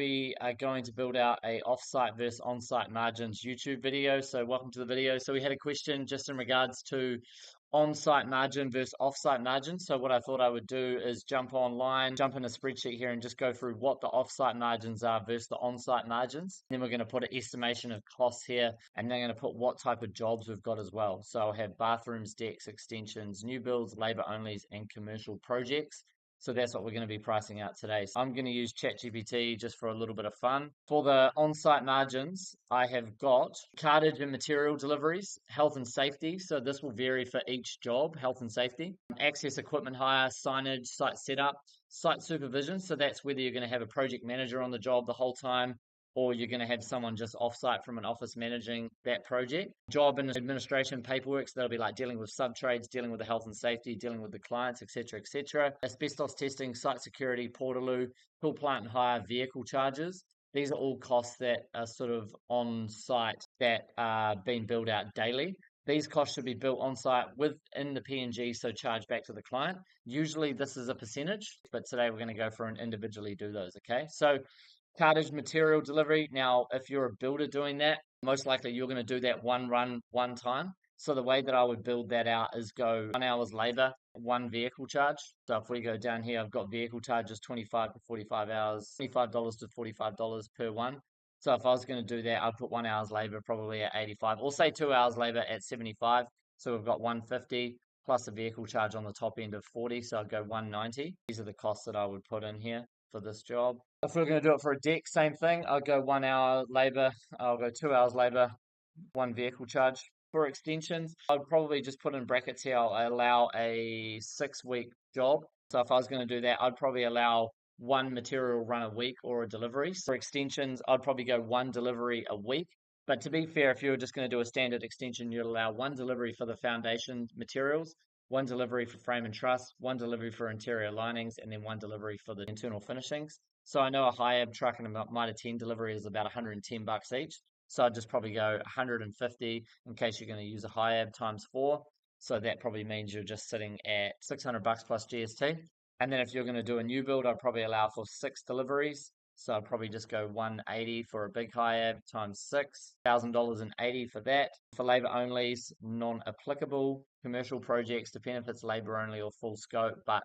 We are going to build out a offsite versus onsite margins YouTube video. So welcome to the video. So we had a question just in regards to on-site margin versus off-site margin. So what I thought I would do is jump online, jump in a spreadsheet here and just go through what the off-site margins are versus the on-site margins. Then we're going to put an estimation of costs here, and then I'm going to put what type of jobs we've got as well. So I'll have bathrooms, decks, extensions, new builds, labor onlys, and commercial projects. So that's what we're going to be pricing out today. So I'm going to use ChatGPT just for a little bit of fun. For the on-site margins, I have got cartage and material deliveries, health and safety. So this will vary for each job, health and safety, access equipment hire, signage, site setup, site supervision. So that's whether you're going to have a project manager on the job the whole time, or you're going to have someone just offsite from an office managing that project. Job and administration paperwork, so that'll be like dealing with sub-trades, dealing with the health and safety, dealing with the clients, etc., etc. Asbestos testing, site security, portaloo, tool plant and hire, vehicle charges. These are all costs that are sort of on site that are being billed out daily. These costs should be built on site within the PNG, so charged back to the client. Usually this is a percentage, but today we're going to go for and individually do those, okay? So cartage material delivery. Now, if you're a builder doing that, most likely you're going to do that one run, one time. So the way that I would build that out is go 1 hour's labor, 1 vehicle charge. So if we go down here, I've got vehicle charges 25 to 45 hours, $25 to $45 per one. So if I was going to do that, I'd put 1 hour's labor probably at 85, or say 2 hours labor at 75. So we've got 150 plus a vehicle charge on the top end of 40. So I'd go 190. These are the costs that I would put in here for this job. If we're going to do it for a deck, same thing. I'll go 1 hour labor, I'll go 2 hours labor, 1 vehicle charge. For extensions, I'd probably just put in brackets here, I'll allow a 6-week job. So if I was going to do that, I'd probably allow 1 material run a week or a delivery. So for extensions, I'd probably go 1 delivery a week. But to be fair, if you were just going to do a standard extension, you'd allow 1 delivery for the foundation materials, 1 delivery for frame and truss, 1 delivery for interior linings, and then 1 delivery for the internal finishings. So I know a high-ab truck and a Mitre 10 delivery is about $110 each. So I'd just probably go 150 in case you're going to use a high-ab times 4. So that probably means you're just sitting at $600 plus GST. And then if you're going to do a new build, I'd probably allow for 6 deliveries. So I'd probably just go 180 for a big high-ab times 6, $1,080 for that. For labor onlys, non-applicable. Commercial projects, depending if it's labor only or full scope, but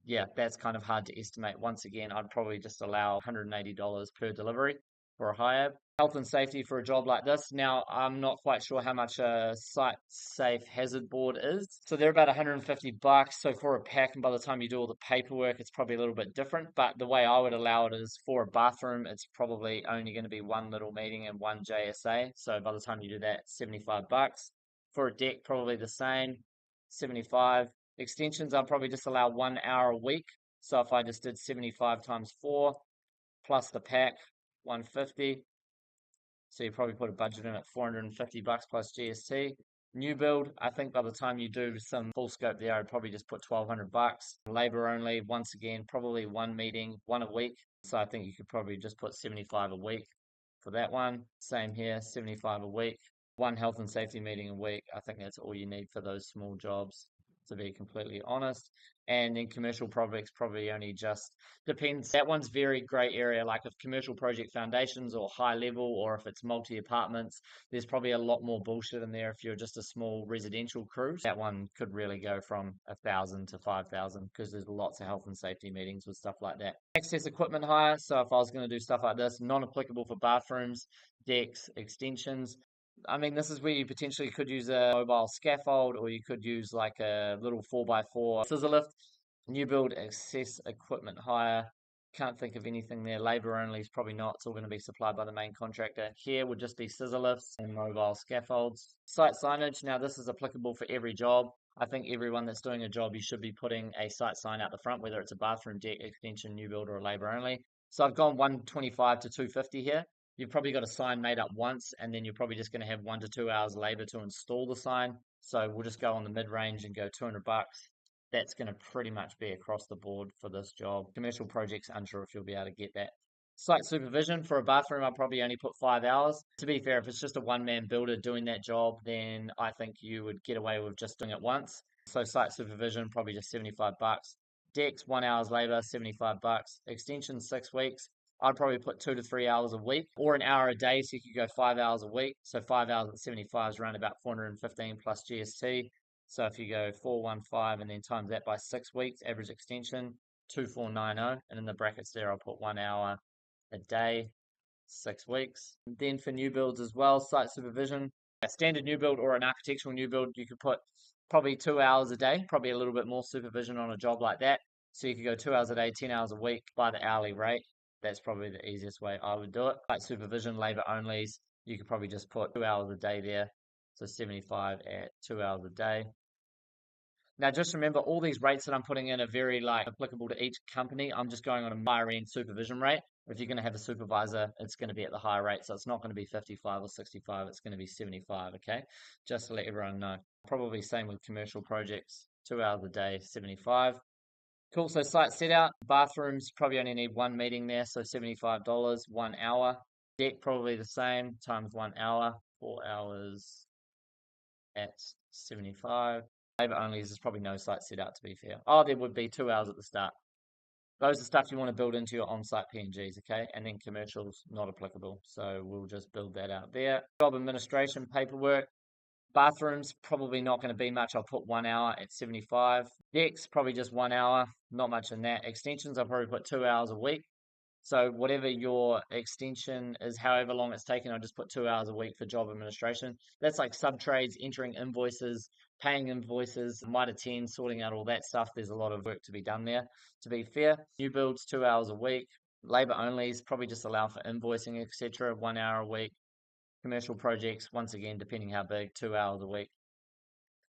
yeah, that's kind of hard to estimate. Once again, I'd probably just allow $180 per delivery for a high-ab. Health and safety for a job like this. Now, I'm not quite sure how much a site safe hazard board is. So they're about $150. So for a pack, and by the time you do all the paperwork, it's probably a little bit different. But the way I would allow it is for a bathroom, it's probably only going to be 1 little meeting and 1 JSA. So by the time you do that, $75. For a deck, probably the same, 75. Extensions, I'll probably just allow 1 hour a week. So if I just did 75 times 4 plus the pack, 150. So you probably put a budget in at $450 plus GST. New build, I think by the time you do some full scope there, I'd probably just put $1,200. Labor only, once again, probably 1 meeting, 1 a week. So I think you could probably just put 75 a week for that one. Same here, 75 a week. 1 health and safety meeting a week. I think that's all you need for those small jobs, to be completely honest. And then commercial projects probably only just depends. That one's very gray area. Like if commercial project foundations or high level, or if it's multi apartments, there's probably a lot more bullshit in there. If you're just a small residential crew, that one could really go from 1,000 to 5,000 because there's lots of health and safety meetings with stuff like that. Access equipment hire. So if I was going to do stuff like this, non-applicable for bathrooms, decks, extensions. I mean, this is where you potentially could use a mobile scaffold, or you could use like a little 4x4 scissor lift. New build access equipment hire. Can't think of anything there. Labor only is probably not. It's all going to be supplied by the main contractor. Here would just be scissor lifts and mobile scaffolds. Site signage. Now this is applicable for every job. I think everyone that's doing a job, you should be putting a site sign out the front, whether it's a bathroom, deck, extension, new build, or a labor only. So I've gone 125 to 250 here. You've probably got a sign made up once, and then you're probably just going to have 1 to 2 hours labor to install the sign. So we'll just go on the mid-range and go $200. That's going to pretty much be across the board for this job. Commercial projects, unsure if you'll be able to get that. Site supervision for a bathroom, I'll probably only put 5 hours. To be fair, if it's just a one-man builder doing that job, then I think you would get away with just doing it once. So site supervision, probably just $75. Decks, 1 hour's labor, $75. Extension, 6 weeks. I'd probably put 2 to 3 hours a week or an hour a day. So you could go 5 hours a week. So 5 hours at 75 is around about 415 plus GST. So if you go 415 and then times that by 6 weeks, average extension, 2490. And in the brackets there, I'll put 1 hour a day, 6 weeks. And then for new builds as well, site supervision, a standard new build or an architectural new build, you could put probably 2 hours a day, probably a little bit more supervision on a job like that. So you could go 2 hours a day, 10 hours a week by the hourly rate. That's probably the easiest way I would do it. Like supervision, labor onlys, you could probably just put 2 hours a day there. So 75 at 2 hours a day. Now, just remember all these rates that I'm putting in are very like applicable to each company. I'm just going on a higher end supervision rate. If you're going to have a supervisor, it's going to be at the higher rate. So it's not going to be 55 or 65. It's going to be 75. Okay. Just to let everyone know. Probably same with commercial projects, 2 hours a day, 75. Cool. So site set out, bathrooms, probably only need one meeting there. So $75, 1 hour. Deck, probably the same, times 1 hour, 4 hours at 75. Labor only is probably no site set out to be fair. Oh, there would be 2 hours at the start. Those are stuff you want to build into your on-site PNGs, okay? And then commercials, not applicable. So we'll just build that out there. Job administration, paperwork. Bathrooms, probably not going to be much. I'll put 1 hour at 75. Decks, probably just 1 hour. Not much in that. Extensions, I'll probably put 2 hours a week. So whatever your extension is, however long it's taken, I'll just put 2 hours a week for job administration. That's like sub trades, entering invoices, paying invoices, might attend, sorting out all that stuff. There's a lot of work to be done there. To be fair, new builds 2 hours a week. Labor onlys probably just allow for invoicing, etc. 1 hour a week. Commercial projects, once again, depending how big, 2 hours a week.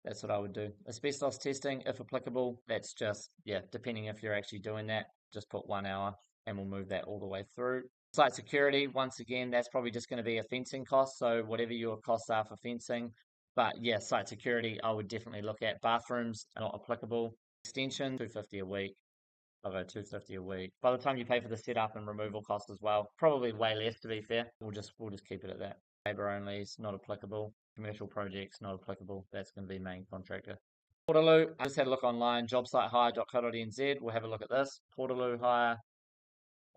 That's what I would do. Asbestos testing, if applicable, that's just, yeah, depending if you're actually doing that, just put 1 hour and we'll move that all the way through. Site security, once again, that's probably just going to be a fencing cost. So whatever your costs are for fencing. But yeah, site security, I would definitely look at. Bathrooms, not applicable. Extension, 250 a week. I'll go 250 a week. By the time you pay for the setup and removal cost as well, probably way less to be fair. We'll just keep it at that. Labor only is not applicable. Commercial projects not applicable. That's going to be main contractor. Portaloo, I just had a look online, jobsitehire.co.nz. We'll have a look at this. Portaloo hire,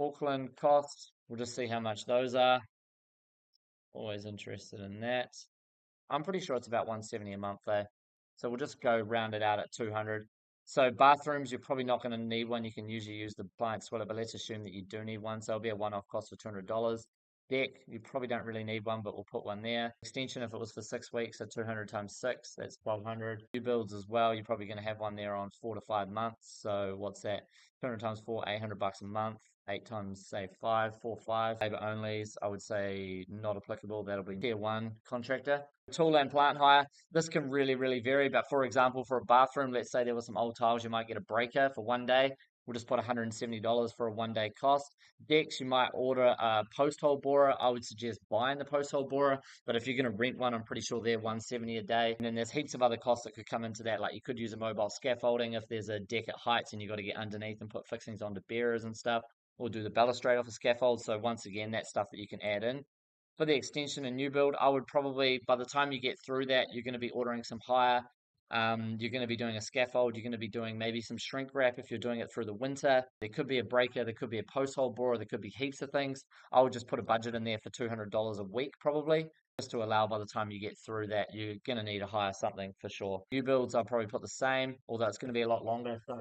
Auckland costs. We'll just see how much those are. Always interested in that. I'm pretty sure it's about 170 a month though. So we'll just go round it out at 200. So bathrooms, you're probably not going to need one. You can usually use the client sweater, but let's assume that you do need one. So it'll be a one-off cost of $200. Deck, you probably don't really need one, but we'll put one there. Extension, if it was for 6 weeks, so 200 times 6, that's 1200. New builds as well, you're probably going to have one there on 4 to 5 months. So what's that? 200 times 4, $800 a month. 8 times, say, 5, 4, 5. Labor onlys, I would say not applicable. That'll be tier 1 contractor. Tool and plant hire, this can really, really vary. But for example, for a bathroom, let's say there were some old tiles, you might get a breaker for 1 day. We'll just put $170 for a 1 day cost. Decks, you might order a post hole borer. I would suggest buying the post hole borer, but if you're going to rent one, I'm pretty sure they're $170 a day. And then there's heaps of other costs that could come into that. Like you could use a mobile scaffolding if there's a deck at heights and you got to get underneath and put fixings onto bearers and stuff, or do the balustrade off a scaffold. So once again, that's stuff that you can add in. For the extension and new build, I would probably, by the time you get through that, you're going to be ordering some hire. You're going to be doing a scaffold. You're going to be doing maybe some shrink wrap if you're doing it through the winter. There could be a breaker. There could be a post hole borer. There could be heaps of things. I would just put a budget in there for $200 a week probably, just to allow by the time you get through that, you're going to need to hire something for sure. New builds, I'll probably put the same, although it's going to be a lot longer. So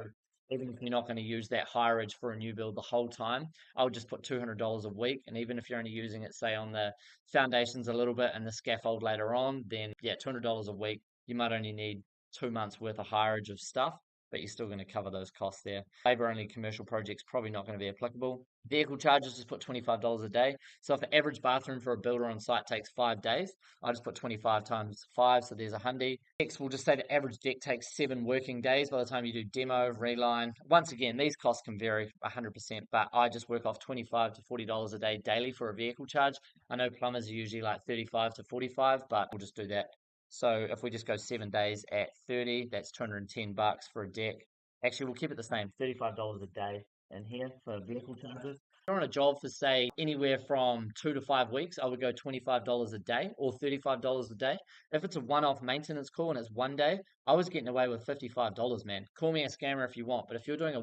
even if you're not going to use that hireage for a new build the whole time, I would just put $200 a week. And even if you're only using it, say, on the foundations a little bit and the scaffold later on, then yeah, $200 a week. You might only need 2 months worth of hireage of stuff, but you're still going to cover those costs there. Labor only commercial projects probably not going to be applicable. Vehicle charges, just put $25 a day. So if the average bathroom for a builder on site takes 5 days, I just put 25 times 5, so there's $100. Next, we'll just say the average deck takes 7 working days by the time you do demo, reline. Once again, these costs can vary 100%, but I just work off $25 to $40 a day daily for a vehicle charge. I know plumbers are usually like 35 to 45, but we'll just do that. So if we just go 7 days at 30, that's $210 for a deck. Actually, we'll keep it the same, $35 a day in here for vehicle charges. If you're on a job for, say, anywhere from 2 to 5 weeks, I would go $25 a day or $35 a day. If it's a one-off maintenance call and it's 1 day, I was getting away with $55, man. Call me a scammer if you want, but if you're doing a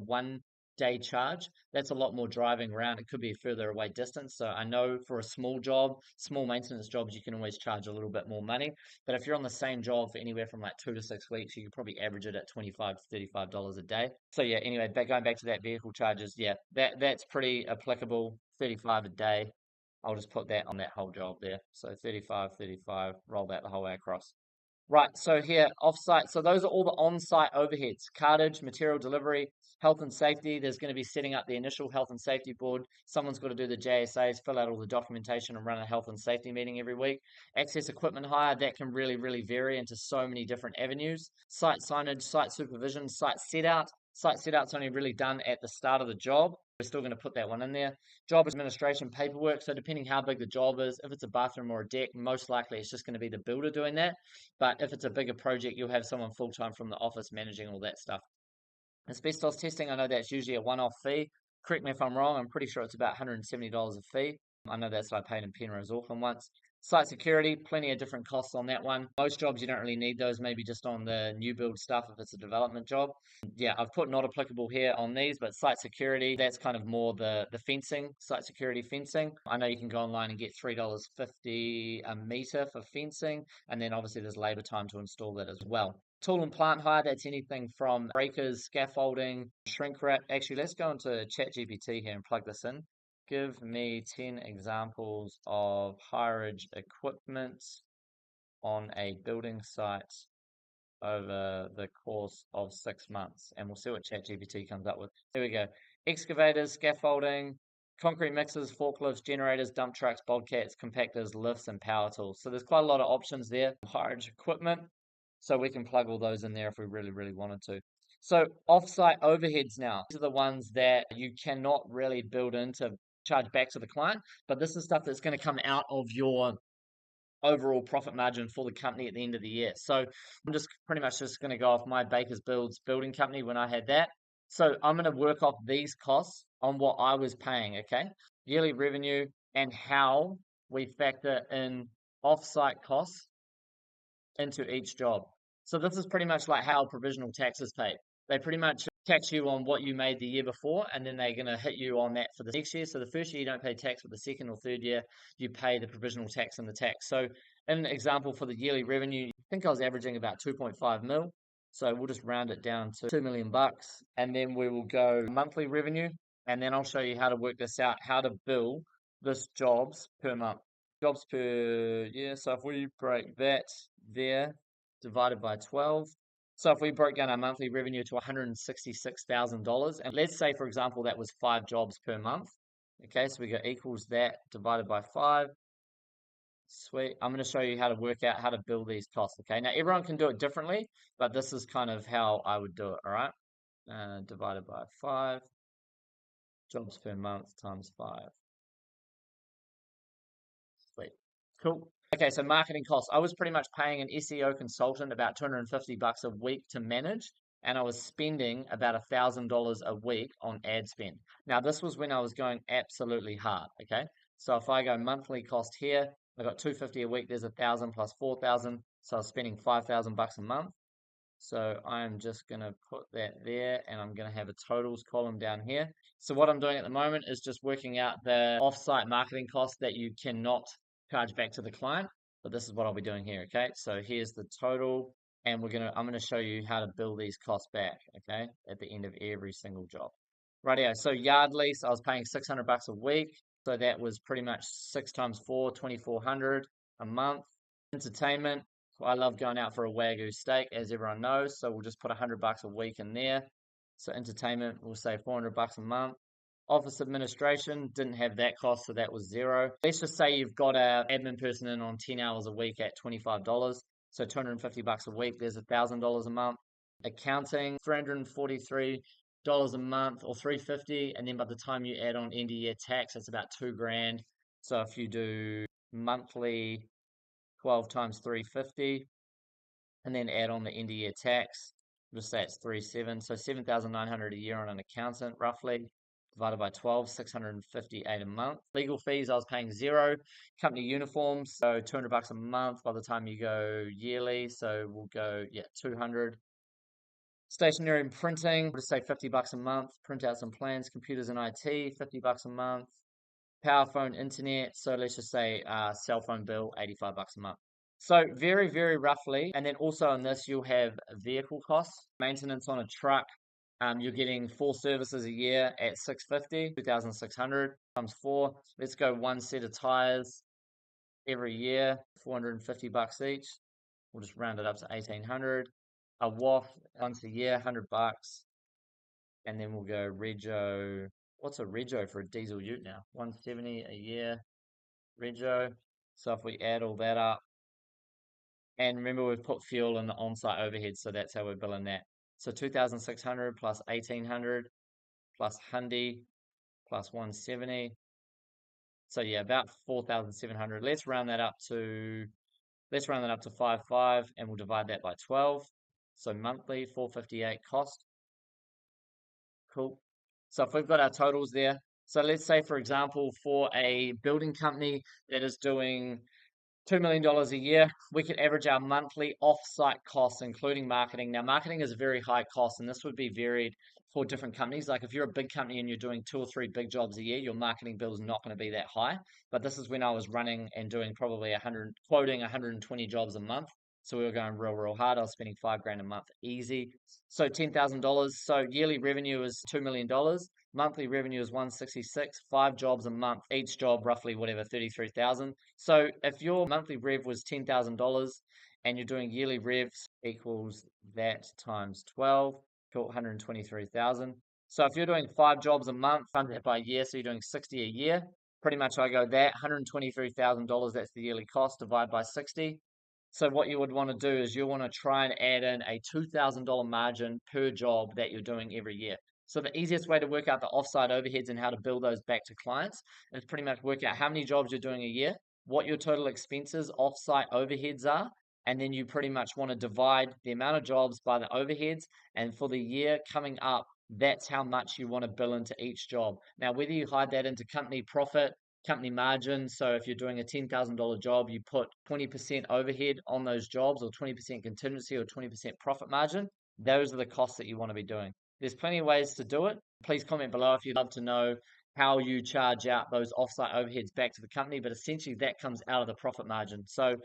day charge. That's a lot more driving around. It could be a further away distance. So I know for a small job, small maintenance jobs, you can always charge a little bit more money. But if you're on the same job for anywhere from like 2 to 6 weeks, you could probably average it at $25 to $35 a day. So yeah, anyway, going back to that vehicle charges, yeah, that's pretty applicable. 35 a day. I'll just put that on that whole job there. So 35, 35, roll that the whole way across. Right, so here, offsite. So those are all the on-site overheads, cartage, material delivery, health and safety. There's going to be setting up the initial health and safety board. Someone's got to do the JSAs, fill out all the documentation, and run a health and safety meeting every week. Access equipment hire, that can really, really vary into so many different avenues. Site signage, site supervision, site set out. Site set out's only really done at the start of the job. We're still going to put that one in there. Job administration paperwork. So depending how big the job is, if it's a bathroom or a deck, most likely it's just going to be the builder doing that. But if it's a bigger project, you'll have someone full-time from the office managing all that stuff. Asbestos testing, I know that's usually a one-off fee. Correct me if I'm wrong, I'm pretty sure it's about $170 a fee. I know that's what I paid in Penrose, Auckland once. Site security, plenty of different costs on that one. Most jobs you don't really need those, maybe just on the new build stuff if it's a development job. Yeah, I've put not applicable here on these, but site security, that's kind of more the fencing, site security fencing. I know you can go online and get $3.50 a meter for fencing, and then obviously there's labor time to install that as well. Tool and plant hire, that's anything from breakers, scaffolding, shrink wrap. Actually, let's go into ChatGPT here and plug this in. Give me 10 examples of hireage equipment on a building site over the course of 6 months. And we'll see what ChatGPT comes up with. Here we go. Excavators, scaffolding, concrete mixers, forklifts, generators, dump trucks, bobcats, compactors, lifts, and power tools. So there's quite a lot of options there. Hireage equipment. So we can plug all those in there if we really, really wanted to. So offsite overheads now. These are the ones that you cannot really build in to charge back to the client, but this is stuff that's going to come out of your overall profit margin for the company at the end of the year. So I'm just pretty much just going to go off my Baker's Builds building company when I had that. So I'm going to work off these costs on what I was paying, okay? Yearly revenue and how we factor in offsite costs into each job. So this is pretty much like how provisional tax is paid. They pretty much tax you on what you made the year before, and then they're going to hit you on that for the next year. So the first year you don't pay tax, but the second or third year you pay the provisional tax and the tax. So in an example for the yearly revenue, I think I was averaging about 2.5 mil. So we'll just round it down to 2 million bucks, and then we will go monthly revenue, and then I'll show you how to work this out, how to bill this jobs per month. Jobs per year. So if we break that there divided by 12. So if we broke down our monthly revenue to $166,000, and let's say, for example, that was 5 jobs per month. Okay, so we go equals that divided by 5. Sweet. I'm going to show you how to work out how to bill these costs. Okay, now everyone can do it differently, but this is kind of how I would do it. All right, divided by 5, jobs per month times 5. Sweet. Cool. Okay, so marketing costs. I was pretty much paying an SEO consultant about 250 bucks a week to manage, and I was spending about $1,000 a week on ad spend. Now, this was when I was going absolutely hard. Okay, so if I go monthly cost here, I got 250 a week. There's 1,000 plus 4,000, so I was spending 5,000 bucks a month. So I'm just going to put that there, and I'm going to have a totals column down here. So what I'm doing at the moment is just working out the offsite marketing costs that you cannot charge back to the client, but this is what I'll be doing here. Okay, so here's the total, and I'm gonna show you how to bill these costs back. Okay, at the end of every single job. Rightio. So yard lease, I was paying 600 bucks a week, so that was pretty much 6 times 4, 2,400 a month. Entertainment. I love going out for a Wagyu steak, as everyone knows, so we'll just put 100 bucks a week in there. So entertainment, we'll say 400 bucks a month. Office administration, didn't have that cost, so that was 0. Let's just say you've got an admin person in on 10 hours a week at $25. So 250 bucks a week, there's $1,000 a month. Accounting, $343 a month or 350, and then by the time you add on end of year tax, it's about 2 grand. So if you do monthly 12 times 350, and then add on the end of year tax, just say it's 3.7, so 7,900 a year on an accountant roughly, divided by 12, 658 a month. Legal fees, I was paying 0. Company uniforms, so 200 bucks a month by the time you go yearly, so we'll go 200. Stationery and printing, we'll just say $50 a month. Print out some plans, computers and IT, $50 a month. Power phone, internet. So let's just say cell phone bill, $85 a month. So very, very roughly. And then also on this, you'll have vehicle costs, maintenance on a truck. You're getting 4 services a year at 650, 2,600 times 4. Let's go 1 set of tires every year, $450 each. We'll just round it up to 1,800. A wash once a year, $100. And then we'll go rego. What's a rego for a diesel ute now? 170 a year rego. So if we add all that up, and remember we've put fuel in the on-site overhead, so that's how we're billing that. So 2,600 plus 1,800 plus 100 plus 170. So yeah, about 4,700. Let's round that up to 5.5, and we'll divide that by 12. So monthly 458 cost. Cool. So if we've got our totals there, so let's say for example for a building company that is doing $2 million a year, we could average our monthly off-site costs, including marketing. Now, marketing is a very high cost, and this would be varied for different companies. Like if you're a big company and you're doing 2 or 3 big jobs a year, your marketing bill is not going to be that high. But this is when I was running and doing probably quoting 120 jobs a month. So we were going real, real hard. I was spending $5,000 a month easy. So $10,000. So yearly revenue is $2 million. Monthly revenue is 166, 5 jobs a month, each job roughly whatever, 33,000. So if your monthly rev was $10,000 and you're doing yearly revs equals that times 12, 123,000. So if you're doing 5 jobs a month, funded by year, so you're doing 60 a year, pretty much I go that $123,000, that's the yearly cost, divide by 60. So what you would want to do is you want to try and add in a $2,000 margin per job that you're doing every year. So the easiest way to work out the offsite overheads and how to bill those back to clients is pretty much work out how many jobs you're doing a year, what your total expenses, offsite overheads are, and then you pretty much want to divide the amount of jobs by the overheads. And for the year coming up, that's how much you want to bill into each job. Now, whether you hide that into company profit, company margin, so if you're doing a $10,000 job, you put 20% overhead on those jobs, or 20% contingency, or 20% profit margin. Those are the costs that you want to be doing. There's plenty of ways to do it. Please comment below if you'd love to know how you charge out those offsite overheads back to the company, but essentially that comes out of the profit margin. So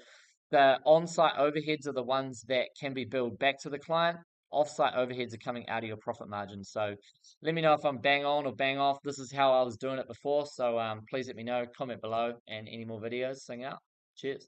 the on-site overheads are the ones that can be billed back to the client. Off-site overheads are coming out of your profit margin. So let me know if I'm bang on or bang off. This is how I was doing it before. So please let me know, comment below, and any more videos, sing out. Cheers.